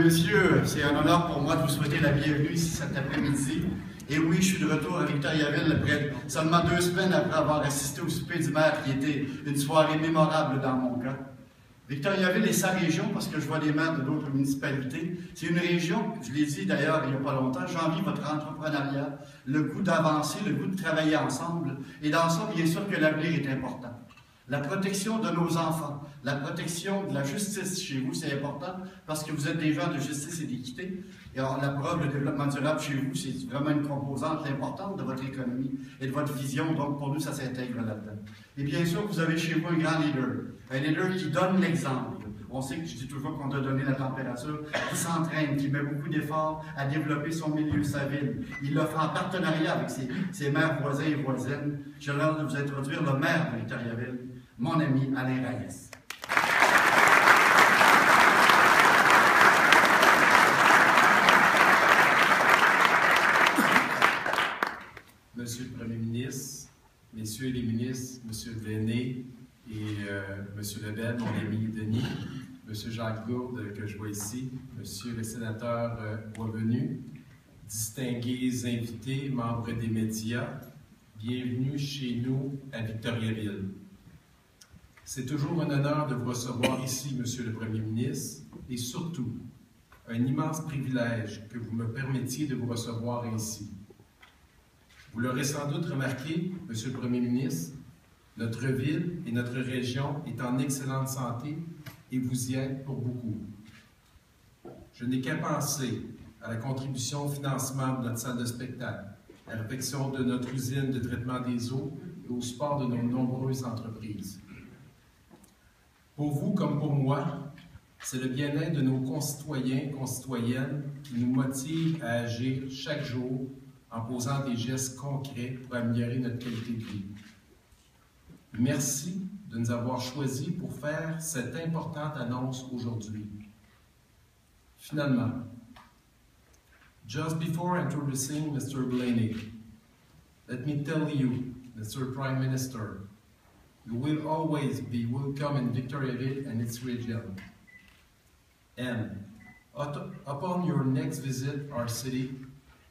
et messieurs, c'est un honneur pour moi de vous souhaiter la bienvenue ici cet après-midi. Et oui, je suis de retour à Victoriaville après seulement 2 semaines après avoir assisté au souper du maire qui était une soirée mémorable dans mon cas. Victoriaville est sa région, parce que je vois des maires de d'autres municipalités. C'est une région, je l'ai dit d'ailleurs il n'y a pas longtemps, j'envie votre entrepreneuriat, le goût d'avancer, le goût de travailler ensemble. Et dans ça, bien sûr que l'avenir est important. La protection de nos enfants, la protection de la justice chez vous, c'est important parce que vous êtes des gens de justice et d'équité. Et alors, la preuve, le développement durable chez vous, c'est vraiment une composante importante de votre économie et de votre vision. Donc, pour nous, ça s'intègre là-dedans. Et bien sûr, vous avez chez vous un grand leader qui donne l'exemple. On sait que je dis toujours qu'on doit donner la température, qui s'entraîne, qui met beaucoup d'efforts à développer son milieu, sa ville. Il le fait en partenariat avec ses maires voisins et voisines. J'ai l'honneur de vous introduire le maire de Victoriaville, mon ami Alain Reyes. Monsieur le Premier ministre, Messieurs les ministres, Monsieur Bléné et Monsieur Lebel, mon ami Denis, Monsieur Jacques Gourde que je vois ici, Monsieur le sénateur Boisvenu, distingués invités, membres des médias, bienvenue chez nous à Victoriaville. C'est toujours un honneur de vous recevoir ici, Monsieur le Premier ministre, et surtout, un immense privilège que vous me permettiez de vous recevoir ainsi. Vous l'aurez sans doute remarqué, Monsieur le Premier ministre, notre ville et notre région est en excellente santé et vous y êtes pour beaucoup. Je n'ai qu'à penser à la contribution au financement de notre salle de spectacle, à la réfection de notre usine de traitement des eaux et au support de nos nombreuses entreprises. Pour vous comme pour moi, c'est le bien-être de nos concitoyens et concitoyennes qui nous motive à agir chaque jour en posant des gestes concrets pour améliorer notre qualité de vie. Merci de nous avoir choisis pour faire cette importante annonce aujourd'hui. Finalement, just before introducing Mr. Blaney, let me tell you, Mr. Prime Minister, you will always be welcome in Victoriaville and its region. And upon your next visit our city,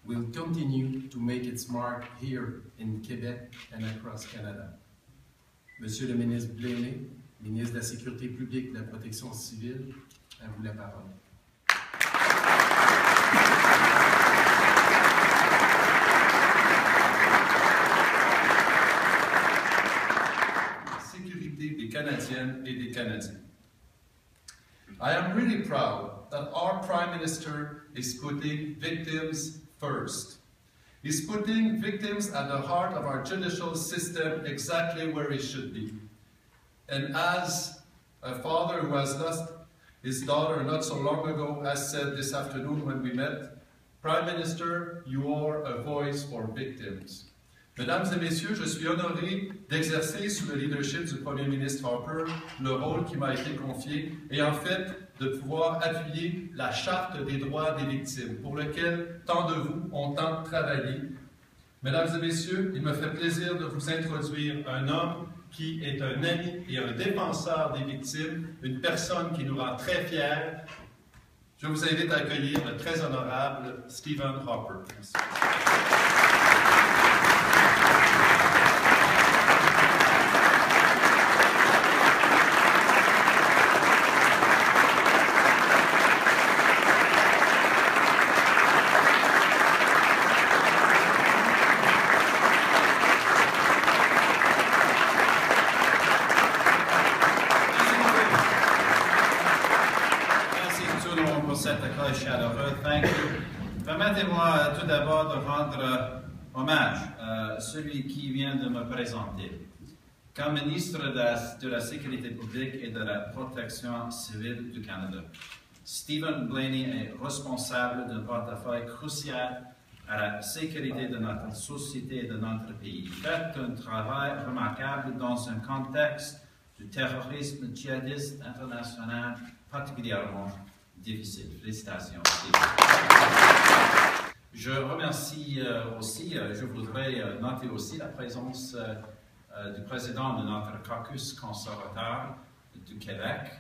will continue to make its mark here in Quebec and across Canada. Monsieur le ministre Bléné, ministre de la Sécurité publique et de la Protection civile, à vous la parole. Sécurité des Canadiennes et des Canadiens. I am really proud that our Prime Minister is putting victims first. He's putting victims at the heart of our judicial system exactly where it should be. And as a father who has lost his daughter not so long ago has said this afternoon when we met, Prime Minister, you are a voice for victims. Mesdames et messieurs, je suis honoré d'exercer sous le leadership du Premier ministre Harper le rôle qui m'a été confié et en fait de pouvoir appuyer la Charte des droits des victimes pour laquelle tant de vous ont tant travaillé. Mesdames et messieurs, il me fait plaisir de vous introduire un homme qui est un ami et un défenseur des victimes, une personne qui nous rend très fiers. Je vous invite à accueillir le très honorable Stephen Harper. Merci. Permettez-moi tout d'abord de rendre hommage à celui qui vient de me présenter. Comme ministre de la Sécurité publique et de la Protection civile du Canada, Stephen Blaney est responsable d'un portefeuille crucial à la sécurité de notre société et de notre pays. Il fait un travail remarquable dans un contexte du terrorisme djihadiste international particulièrement difficile. Félicitations. Je remercie aussi, je voudrais noter aussi la présence du président de notre caucus conservateur, du Québec,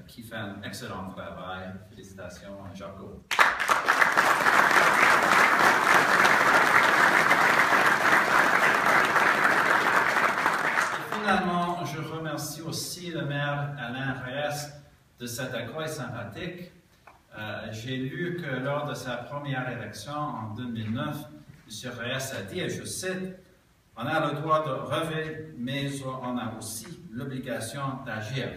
qui fait un excellent travail. Félicitations à Jacques Gault. Et finalement, je remercie aussi le maire Alain Reyes de cet accueil sympathique. J'ai lu que lors de sa première élection en 2009, M. Reyes a dit, et je cite, « On a le droit de rêver, mais on a aussi l'obligation d'agir. »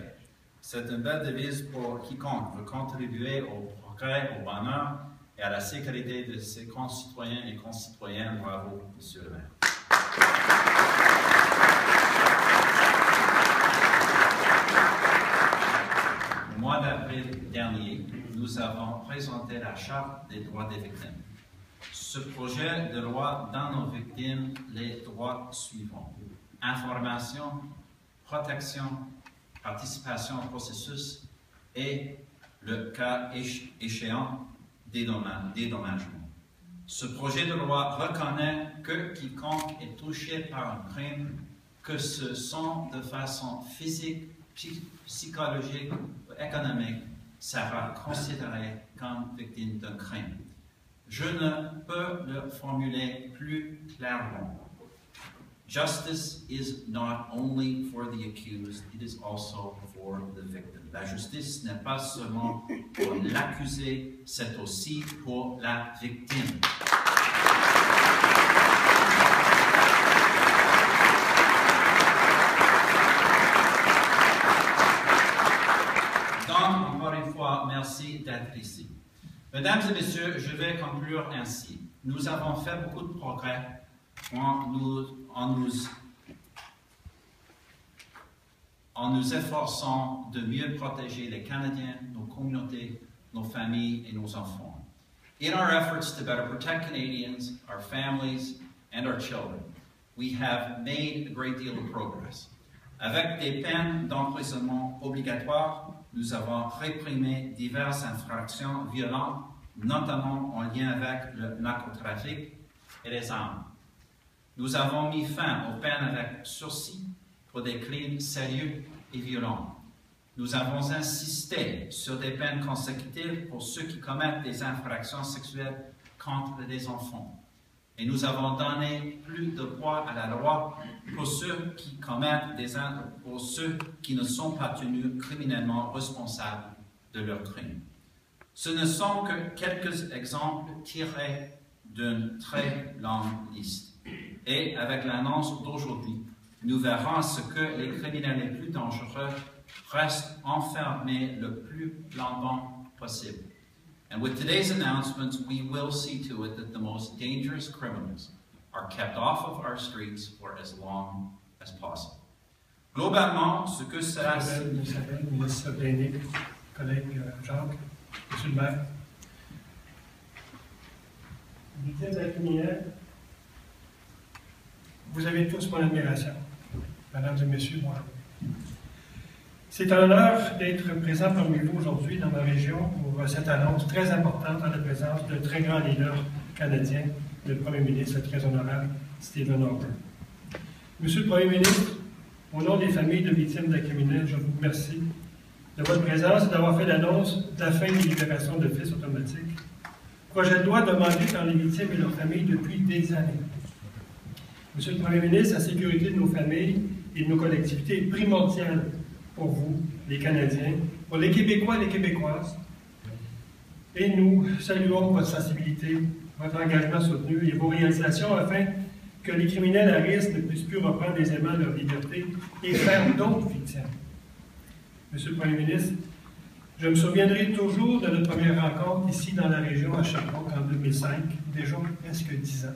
C'est une belle devise pour quiconque veut contribuer au progrès, au bonheur et à la sécurité de ses concitoyens et concitoyennes. Bravo, M. le maire. Au mois d'avril dernier, nous avons présenté la Charte des droits des victimes. Ce projet de loi donne aux victimes les droits suivants: information, protection, participation au processus et, le cas échéant, dédommagement. Ce projet de loi reconnaît que quiconque est touché par un crime, que ce soit de façon physique, psychologique ou économique, sera considéré comme victime d'un crime. Je ne peux le formuler plus clairement. Justice is not only for the accused, it is also for the victim. La justice n'est pas seulement pour l'accusé, c'est aussi pour la victime. Donc, encore une fois, merci d'être ici. Mesdames et messieurs, je vais conclure ainsi. Nous avons fait beaucoup de progrès en nous efforçant de mieux protéger les Canadiens, nos communautés, nos familles et nos enfants. In our efforts to better protect Canadians, our families, and our children, we have made a great deal of progress. Avec des peines d'emprisonnement obligatoires, nous avons réprimé diverses infractions violentes, notamment en lien avec le narcotrafic et les armes. Nous avons mis fin aux peines avec sursis pour des crimes sérieux et violents. Nous avons insisté sur des peines consécutives pour ceux qui commettent des infractions sexuelles contre les enfants. Et nous avons donné plus de poids à la loi pour ceux qui commettent pour ceux qui ne sont pas tenus criminellement responsables de leurs crimes. Ce ne sont que quelques exemples tirés d'une très longue liste. Et avec l'annonce d'aujourd'hui, nous verrons ce que les criminels les plus dangereux restent enfermés le plus longtemps possible. And with today's announcements, we will see to it that the most dangerous criminals are kept off of our streets for as long as possible. Globalement, ce que cela... Ministre Bléné, collègue Jacques, Monsieur le maire. Victimes de la criminelle, vous avez tous mon admiration. Mesdames et messieurs, moi. C'est un honneur d'être présent parmi vous aujourd'hui dans ma région pour cette annonce très importante en la présence d'un très grand leader canadien, le Premier ministre, le très honorable Stephen Harper. Monsieur le Premier ministre, au nom des familles de victimes de la criminelle, je vous remercie de votre présence et d'avoir fait l'annonce de la fin des libérations de fils automatiques. Projet de loi demandé par les victimes et leurs familles depuis des années. Monsieur le Premier ministre, la sécurité de nos familles et de nos collectivités est primordiale pour vous, les Canadiens, pour les Québécois et les Québécoises. Et nous saluons votre sensibilité, votre engagement soutenu et vos réalisations afin que les criminels à risque ne puissent plus reprendre aisément leur liberté et faire d'autres victimes. Monsieur le Premier ministre, je me souviendrai toujours de notre première rencontre ici dans la région à Sherbrooke en 2005, déjà presque 10 ans.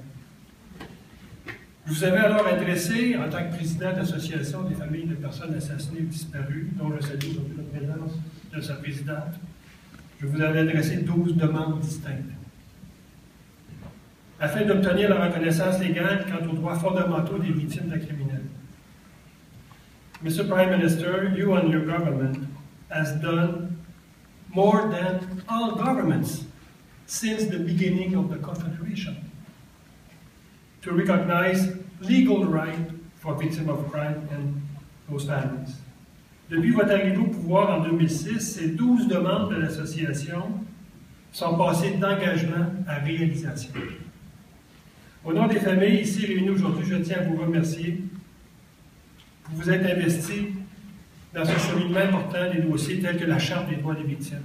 Je vous avais alors adressé, en tant que président de l'Association des familles de personnes assassinées ou disparues, dont je salue aujourd'hui la présence de sa présidente, je vous avais adressé 12 demandes distinctes. Afin d'obtenir la reconnaissance légale quant aux droits fondamentaux des victimes de la criminelle. Mr. Prime Minister, you and your government has done more than all governments since the beginning of the Confederation to recognize legal right for victims of crime and those families. Depuis votre arrivée au pouvoir en 2006, ces 12 demandes de l'association sont passées d'engagement à réalisation. Au nom des familles ici réunies aujourd'hui, je tiens à vous remercier pour vous être investis dans ce cheminement important des dossiers tels que la Charte des droits des victimes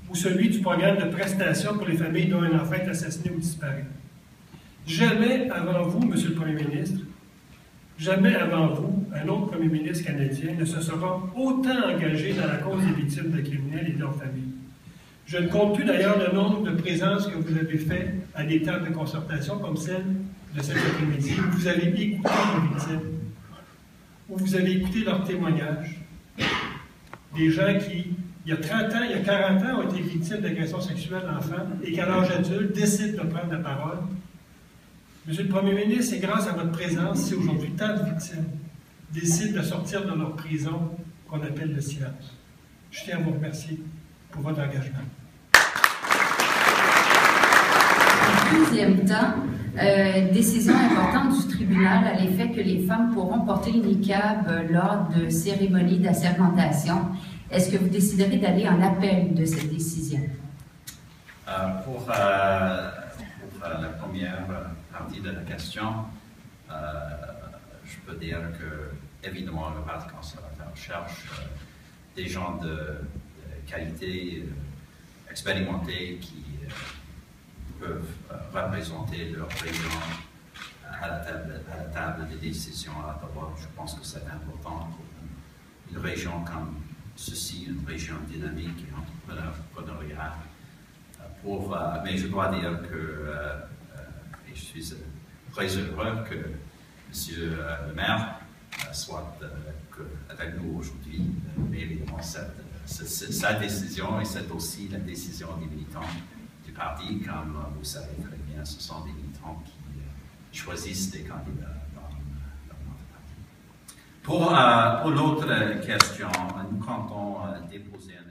ou celui du programme de prestations pour les familles dont un enfant est assassiné ou disparu. Jamais avant vous, Monsieur le Premier ministre, jamais avant vous, un autre Premier ministre canadien ne se sera autant engagé dans la cause des victimes de criminels et de leurs familles. Je ne compte plus d'ailleurs le nombre de présences que vous avez fait à des tables de concertation comme celle de cet après-midi, où vous avez écouté les victimes, où vous avez écouté leurs témoignages, des gens qui, il y a 30 ans, il y a 40 ans, ont été victimes d'agressions sexuelles d'enfants et qu'à l'âge adulte décident de prendre la parole. Monsieur le Premier ministre, c'est grâce à votre présence si aujourd'hui tant de victimes décident de sortir de leur prison qu'on appelle le silence. Je tiens à vous remercier pour votre engagement. Deuxième temps, décision importante du tribunal à l'effet que les femmes pourront porter le niqab lors de cérémonies d'assermentation. Est-ce que vous déciderez d'aller en appel de cette décision? Pour la première partie de la question, je peux dire que, évidemment, le Parti conservateur cherche des gens de qualité expérimentés qui peuvent représenter leur région à la table des décisions à Ottawa. Je pense que c'est important pour une région comme ceci, une région dynamique et entrepreneuriale. Mais je dois dire que et je suis très heureux que M. le maire soit avec nous aujourd'hui. Mais évidemment, sa décision et c'est aussi la décision des militants du parti, comme vous savez très bien, ce sont des militants qui choisissent des candidats dans notre parti. Pour l'autre question, nous comptons déposer un